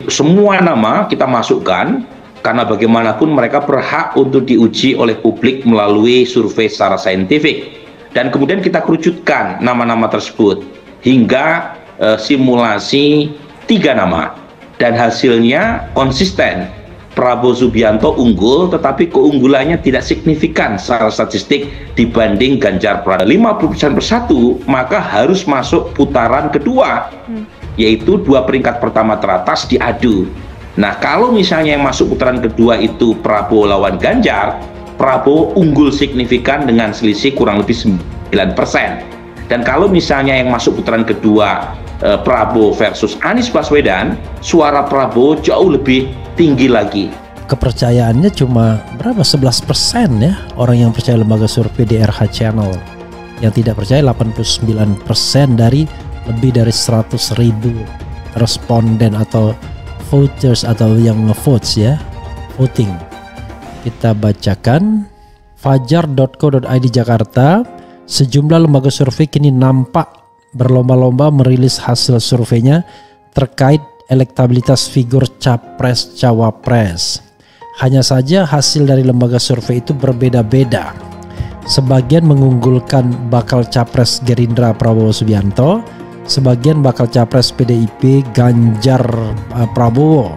Semua nama kita masukkan, karena bagaimanapun mereka berhak untuk diuji oleh publik melalui survei secara saintifik. Dan kemudian kita kerucutkan nama-nama tersebut hingga simulasi 3 nama. Dan hasilnya konsisten. Prabowo Subianto unggul, tetapi keunggulannya tidak signifikan secara statistik dibanding Ganjar Pranowo. 50% maka harus masuk putaran kedua, yaitu 2 peringkat pertama teratas diadu. Nah, kalau misalnya yang masuk putaran kedua itu Prabowo lawan Ganjar, Prabowo unggul signifikan dengan selisih kurang lebih 9%. Dan kalau misalnya yang masuk putaran kedua Prabowo versus Anies Baswedan, suara Prabowo jauh lebih tinggi lagi. Kepercayaannya cuma berapa? 11% ya orang yang percaya lembaga survei di RH Channel. Yang tidak percaya 89% dari lebih dari 100.000 responden atau voters atau yang ngevotes ya, voting. Kita bacakan fajar.co.id Jakarta. Sejumlah lembaga survei kini nampak berlomba-lomba merilis hasil surveinya terkait elektabilitas figur capres-cawapres. Hanya saja hasil dari lembaga survei itu berbeda-beda. Sebagian mengunggulkan bakal capres Gerindra Prabowo Subianto, sebagian bakal capres PDIP Ganjar Prabowo.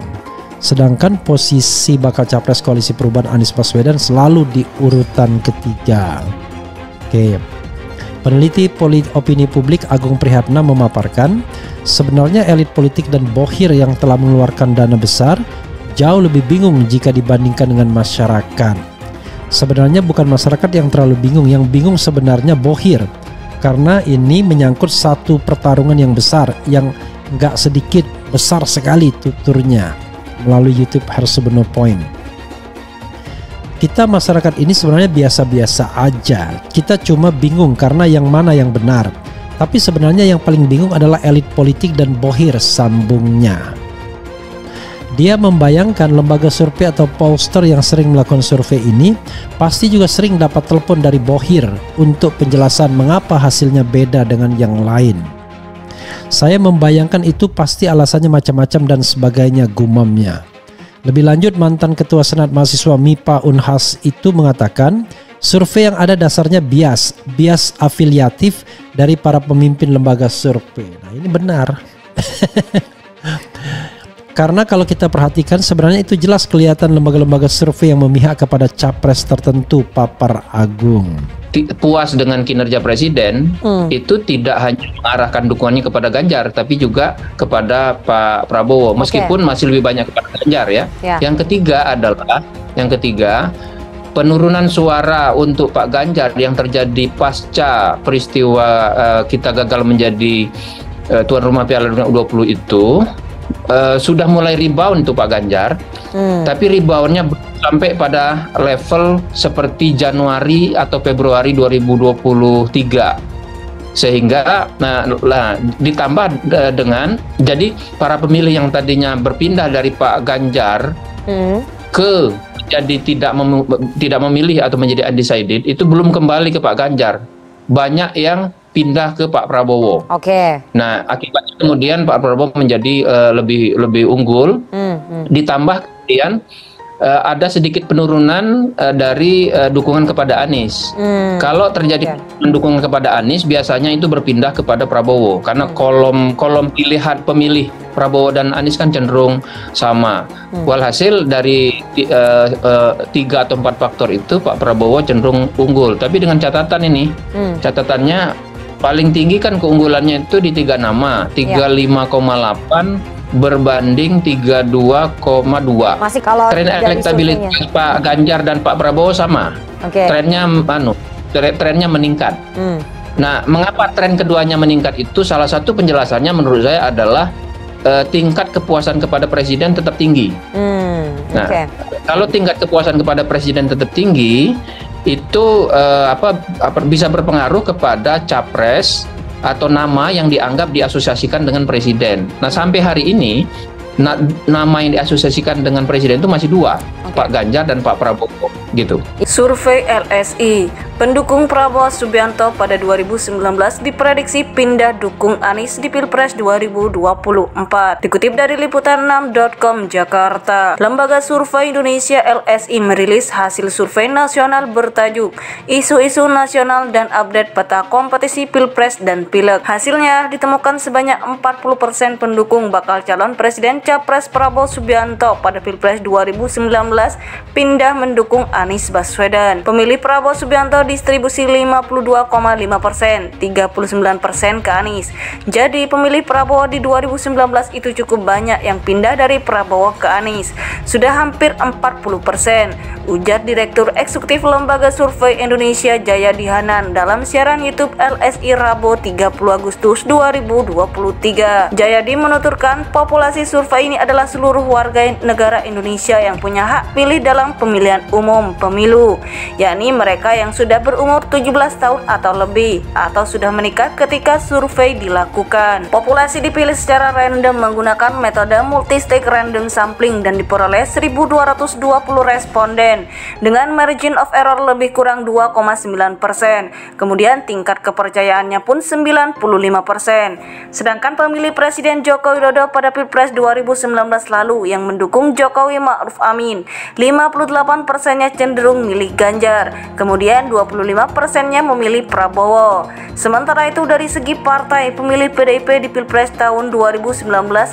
Sedangkan posisi bakal capres Koalisi Perubahan Anies Baswedan selalu di urutan ketiga. Oke. Peneliti opini publik Agung Prihatna memaparkan, sebenarnya elit politik dan bohir yang telah mengeluarkan dana besar jauh lebih bingung jika dibandingkan dengan masyarakat. Sebenarnya bukan masyarakat yang terlalu bingung, yang bingung sebenarnya bohir. Karena ini menyangkut satu pertarungan yang besar, yang nggak sedikit, besar sekali tuturnya melalui YouTube Harsono Point. Kita masyarakat ini sebenarnya biasa-biasa aja. Kita cuma bingung karena yang mana yang benar. Tapi sebenarnya yang paling bingung adalah elit politik dan bohir, sambungnya. Dia membayangkan lembaga survei atau pollster yang sering melakukan survei ini pasti juga sering dapat telepon dari bohir untuk penjelasan mengapa hasilnya beda dengan yang lain. Saya membayangkan itu pasti alasannya macam-macam dan sebagainya, gumamnya. Lebih lanjut, mantan Ketua Senat Mahasiswa MIPA Unhas itu mengatakan survei yang ada dasarnya bias afiliatif dari para pemimpin lembaga survei. Nah, ini benar. Karena kalau kita perhatikan sebenarnya itu jelas kelihatan lembaga-lembaga survei yang memihak kepada capres tertentu, papar Agung. Puas dengan kinerja presiden itu tidak hanya mengarahkan dukungannya kepada Ganjar, tapi juga kepada Pak Prabowo, meskipun masih lebih banyak kepada Ganjar ya. Yang ketiga penurunan suara untuk Pak Ganjar yang terjadi pasca peristiwa kita gagal menjadi tuan rumah Piala Dunia U20 itu sudah mulai rebound untuk Pak Ganjar, tapi reboundnya sampai pada level seperti Januari atau Februari 2023, sehingga ditambah dengan jadi para pemilih yang tadinya berpindah dari Pak Ganjar ke jadi tidak memilih atau menjadi undecided itu belum kembali ke Pak Ganjar, banyak yang pindah ke Pak Prabowo. Nah, akibatnya kemudian Pak Prabowo menjadi lebih unggul. Ditambah kemudian ada sedikit penurunan dari dukungan kepada Anies. Kalau terjadi dukungan kepada Anies, biasanya itu berpindah kepada Prabowo karena kolom pilihan pemilih Prabowo dan Anies kan cenderung sama. Walhasil dari 3 atau 4 faktor itu Pak Prabowo cenderung unggul. Tapi dengan catatan ini, catatannya paling tinggi kan keunggulannya itu di 3 nama, 35,8 berbanding 32,2. Masih kalau tren elektabilitas Pak Ganjar dan Pak Prabowo sama. Trennya meningkat. Nah, mengapa tren keduanya meningkat itu? Salah satu penjelasannya menurut saya adalah tingkat kepuasan kepada presiden tetap tinggi. Kalau tingkat kepuasan kepada presiden tetap tinggi, itu bisa berpengaruh kepada capres atau nama yang dianggap diasosiasikan dengan presiden. Nah, sampai hari ini nama yang diasosiasikan dengan presiden itu masih dua, Pak Ganjar dan Pak Prabowo gitu. Survei LSI, pendukung Prabowo Subianto pada 2019 diprediksi pindah dukung Anies di Pilpres 2024. Dikutip dari liputan6.com Jakarta, Lembaga Survei Indonesia LSI merilis hasil survei nasional bertajuk Isu-isu Nasional dan Update Peta Kompetisi Pilpres dan Pileg. Hasilnya ditemukan sebanyak 40% pendukung bakal calon presiden Capres Prabowo Subianto pada Pilpres 2019 pindah mendukung Anies Baswedan. Pemilih Prabowo Subianto distribusi 52,5%, 39% ke Anies. Jadi pemilih Prabowo di 2019 itu cukup banyak yang pindah dari Prabowo ke Anies. Sudah hampir 40%, ujar Direktur Eksekutif Lembaga Survei Indonesia Jayadi Hanan dalam siaran YouTube LSI Rabu 30 Agustus 2023. Jayadi menuturkan populasi survei ini adalah seluruh warga negara Indonesia yang punya hak pilih dalam pemilihan umum pemilu, yakni mereka yang sudah berumur 17 tahun atau lebih atau sudah menikah ketika survei dilakukan. Populasi dipilih secara random menggunakan metode multi-stage random sampling dan diperoleh 1.220 responden dengan margin of error lebih kurang 2,9%. Kemudian tingkat kepercayaannya pun 95%. Sedangkan pemilih Presiden Joko Widodo pada Pilpres 2019 lalu yang mendukung Jokowi Ma'ruf Amin, 58%-nya cenderung milih Ganjar, kemudian 25%-nya memilih Prabowo. Sementara itu dari segi partai, pemilih PDIP di Pilpres tahun 2019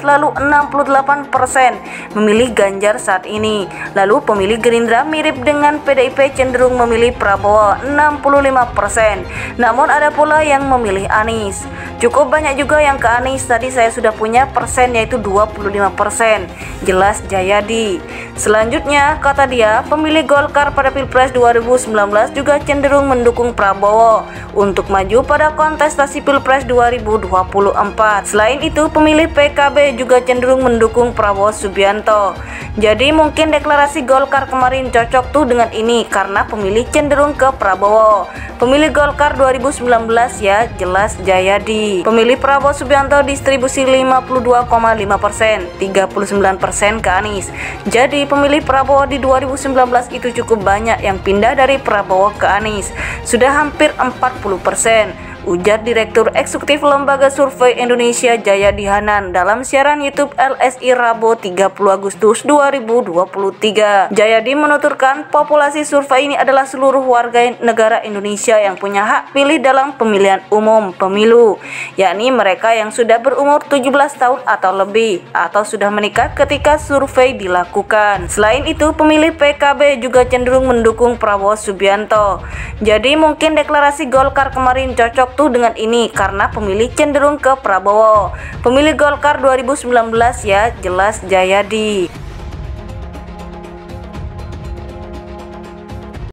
lalu 68% memilih Ganjar saat ini. Lalu pemilih Gerindra mirip dengan PDIP cenderung memilih Prabowo 65%. Namun ada pula yang memilih Anies. Cukup banyak juga yang ke Anies, tadi saya sudah punya persen yaitu 25%. Jelas Jayadi. Selanjutnya, kata dia, pemilih Golkar pada Pilpres 2019 juga cenderung mendukung Prabowo untuk maju pada kontestasi Pilpres 2024. Selain itu, pemilih PKB juga cenderung mendukung Prabowo Subianto. Jadi mungkin deklarasi Golkar kemarin cocok tuh dengan ini karena pemilih cenderung ke Prabowo. Pemilih Golkar 2019 ya, jelas Jayadi. Pemilih Prabowo Subianto distribusi 52,5%, 39% ke Anies. Jadi pemilih Prabowo di 2019 itu cukup banyak yang pindah dari Prabowo ke Anies. Sudah hampir 40%. Ujar Direktur Eksekutif Lembaga Survei Indonesia Jayadi Hanan dalam siaran YouTube LSI Rabu 30 Agustus 2023. Jayadi menuturkan populasi survei ini adalah seluruh warga negara Indonesia yang punya hak pilih dalam pemilihan umum pemilu, yakni mereka yang sudah berumur 17 tahun atau lebih atau sudah menikah ketika survei dilakukan. Selain itu, pemilih PKB juga cenderung mendukung Prabowo Subianto. Jadi mungkin deklarasi Golkar kemarin cocok tuh dengan ini karena pemilih cenderung ke Prabowo. Pemilih Golkar 2019 ya, jelas Jayadi.